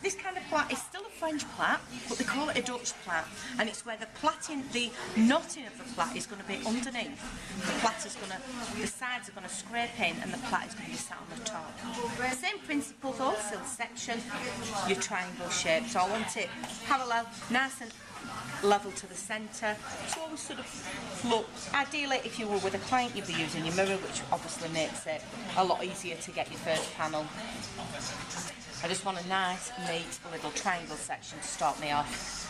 This kind of plait is still a French plait, but they call it a Dutch plait, and it's where the knotting of the plait is going to be underneath. The sides are going to scrape in, and the plait is going to be sat on the top. Same principle though, still section your triangle shape. So I want it parallel, nice and level to the centre, so always sort of look. Ideally, if you were with a client, you'd be using your mirror, which obviously makes it a lot easier to get your first panel. I just want a nice, neat little triangle section to start me off.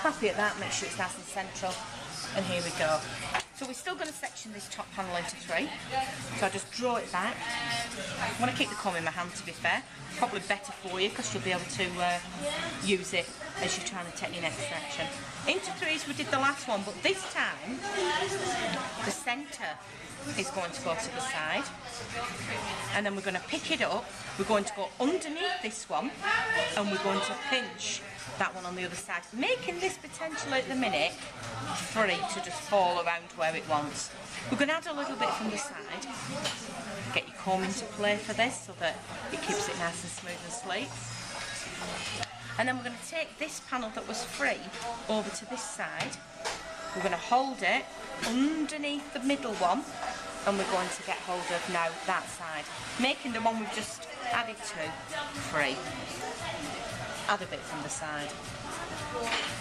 Happy at that, make sure it's nice and central, and here we go. So we're still going to section this top panel into 3, so I just draw it back. I want to keep the comb in my hand, to be fair, probably better for you because you'll be able to use it as you're trying to take your next section. Into 3s we did the last one, but this time the centre is going to go to the side, and then we're going to pick it up, we're going to go underneath this one, and we're going to pinch that one on the other side, making this potentially at the minute free to just fall around where it wants. We're going to add a little bit from the side, get your comb into play for this so that it keeps it nice and smooth and sleek. And then we're going to take this panel that was free over to this side, we're going to hold it underneath the middle one, and we're going to get hold of now that side, making the one we've just added to free. Add a bit from the side,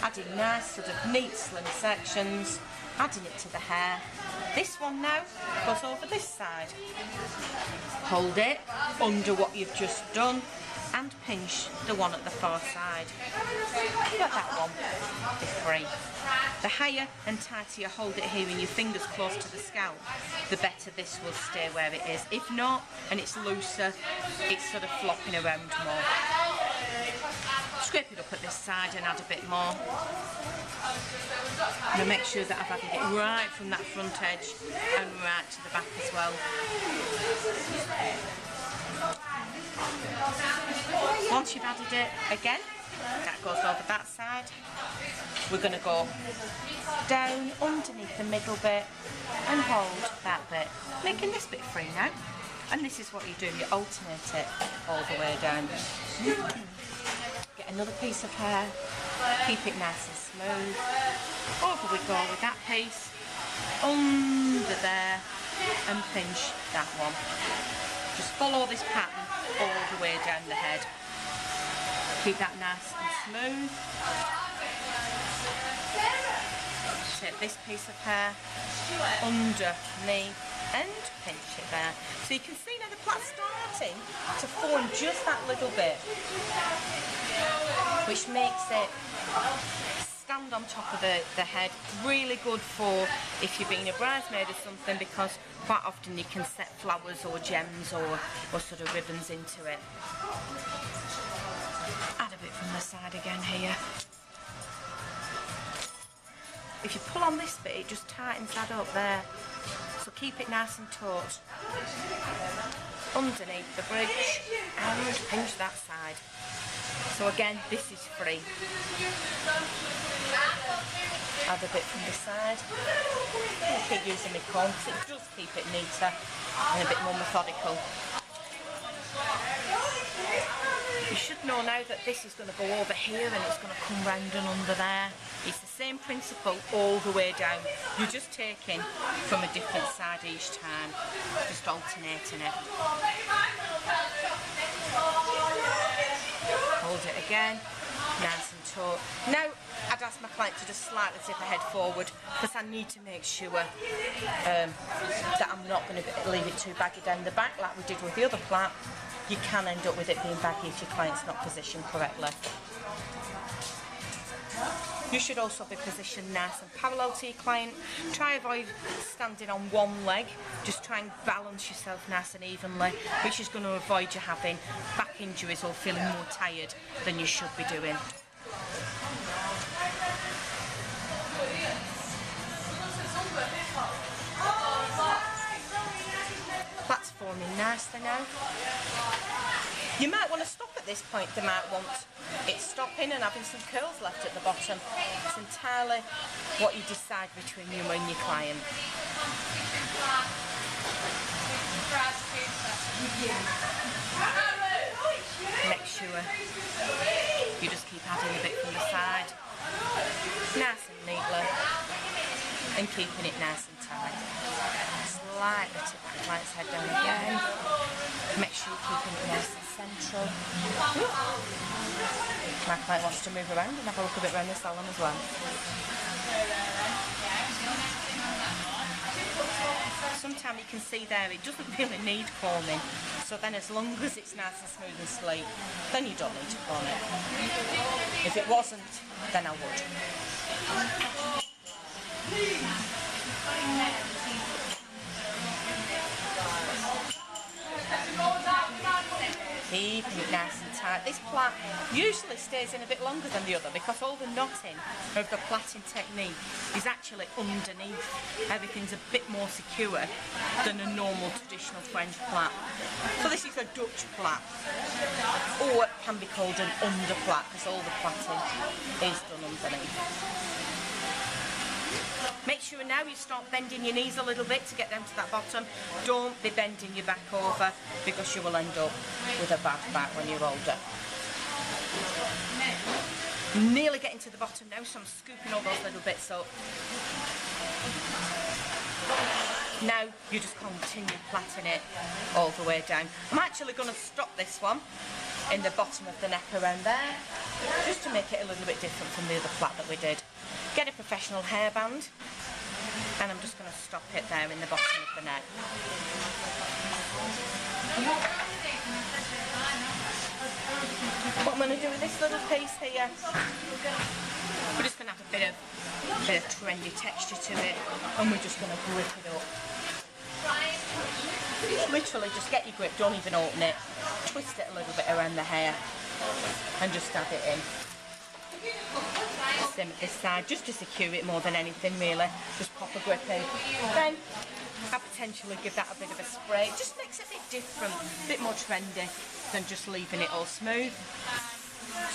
adding nice sort of neat slim sections, adding it to the hair. This one now goes over this side. Hold it under what you've just done and pinch the one at the far side. Let that one be free. The higher and tighter you hold it here and your fingers close to the scalp, the better this will stay where it is. If not, and it's looser, it's sort of flopping around more. Scrape it up at this side and add a bit more. And make sure that I've added it right from that front edge and right to the back as well. Once you've added it again, that goes over that side. We're going to go down underneath the middle bit and hold that bit, making this bit free now. And this is what you do, you alternate it all the way down. Get another piece of hair, keep it nice and smooth. Over we go with that piece, under there, and pinch that one. Just follow this pattern all the way down the head. Keep that nice and smooth. Take this piece of hair underneath and pinch it there. So you can see now the plait's starting to form just that little bit, which makes it stand on top of the head. Really good for if you're being a bridesmaid or something, because quite often you can set flowers or gems or sort of ribbons into it. Add a bit from the side again here. If you pull on this bit, it just tightens that up there. So keep it nice and taut. Underneath the bridge and pinch that side. So again, this is free. Add a bit from the side. I'll keep using my comb because it does keep it neater and a bit more methodical. You should know now that this is going to go over here and it's going to come round and under there. It's the same principle all the way down. You're just taking from a different side each time, just alternating it. Hold it again, nice and taut. Now I'd ask my client to just slightly tip her head forward because I need to make sure that I'm not going to leave it too baggy down the back like we did with the other plait. You can end up with it being baggy if your client's not positioned correctly. You should also be positioned nice and parallel to your client. Try avoid standing on one leg. Just try and balance yourself nice and evenly, which is going to avoid you having back injuries or feeling more tired than you should be doing. Plait's forming nicely now. You might want to stop at this point. They might want it stopping and having some curls left at the bottom. It's entirely what you decide between you and your client. Make sure you just keep adding a bit from the side, nice and neatly, and keeping it nice and tight. Slightly tip the Plait's head down again. Make sure you're keeping it nice and central. My Plait wants to move around and have a look a bit around the salon as well. Sometimes you can see there it doesn't really need combing, so then as long as it's nice and smooth and sleek, then you don't need to comb it. If it wasn't, then I would. Keeping it nice and tight. This plait usually stays in a bit longer than the other because all the knotting of the plaiting technique is actually underneath. Everything's a bit more secure than a normal traditional French plait. So this is a Dutch plait, or it can be called an under plait because all the plaiting is done underneath. Make sure now you start bending your knees a little bit to get down to that bottom. Don't be bending your back over because you will end up with a bad back when you're older. Nearly getting to the bottom now, so I'm scooping all those little bits up. Now you just continue plaiting it all the way down. I'm actually going to stop this one in the bottom of the neck around there, just to make it a little bit different from the other plait that we did. Get a professional hairband, and I'm just going to stop it there in the bottom of the neck. What I'm going to do with this little piece here, we're just going to have a bit of trendy texture to it, and we're just going to grip it up. Literally just get your grip, don't even open it, twist it a little bit around the hair, and just add it in. Same at this side, just to secure it more than anything really. Just pop a grip in. Then I potentially give that a bit of a spray. It just makes it a bit different, a bit more trendy than just leaving it all smooth.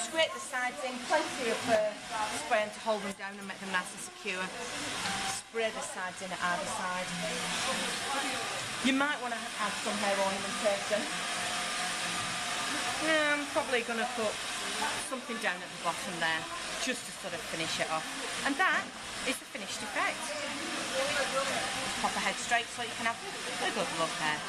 Scrape the sides in, plenty of spray to hold them down and make them nice and secure. Spray the sides in at either side. You might want to add some hair ornamentation. I'm probably going to put something down at the bottom there, just to sort of finish it off. And that is the finished effect. Just pop a head straight so you can have a good look there.